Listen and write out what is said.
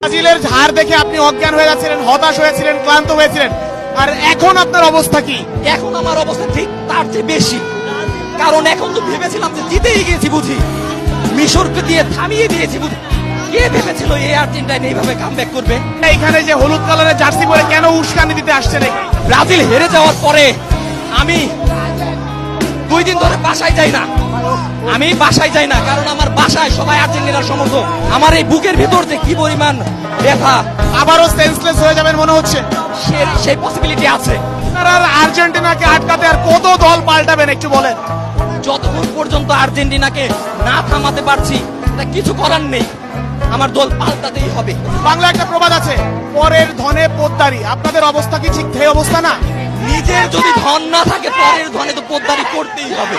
ব্রাজিলের ঝাড় দেখে আপনি অজ্ঞান হয়ে যাচ্ছিলেন, হতাশ হয়েছিলেন, ক্লান্ত হয়েছিলেন, আর এখন আপনার অবস্থা কি? এখন আমার অবস্থা ঠিক তার চেয়ে বেশি, কারণ এখন তো ভেবেছিলাম যে জিতেই গিয়েছি বুঝি, মিশরকে দিয়ে থামিয়ে দিয়েছি বুঝি। কে ভেবেছিল এই আর্জেন্টাইন এইভাবে কামব্যাক করবে? এইখানে যে হলুদ কালারের জার্সি পরে কেন উস্কানি দিতে আসছেন? ব্রাজিল হেরে যাওয়ার পরে আমি 2 দিন ধরে বাসায় যাই না। আমি বাসায় যাই না কারণ আমার বাসায় সবাই আর্জেন্টিনার সমর্থক। আমার এই বুকের ভিতর যে কি পরিমাণ ব্যথা, আবারও সেন্সলেস হয়ে যাবেন মনে হচ্ছে। সেই পসিবিলিটি আছে। আপনারা আর্জেন্টিনাকে আটকাতে আর কত দল পাল্টাবেন একটু বলেন? যতক্ষণ পর্যন্ত আর্জেন্টিনাকে না থামাতে পারছি তা কিছু করার নেই, আমার দল পাল্টাতেই হবে। বাংলা একটা প্রবাদ আছে, পরের ধনে পোদ্দারি। আপনাদের অবস্থা কি ঠিক সেই অবস্থা না? নিজের যদি ধন না থাকে পরের ধনে তো পোদ্দারি করতেই হবে।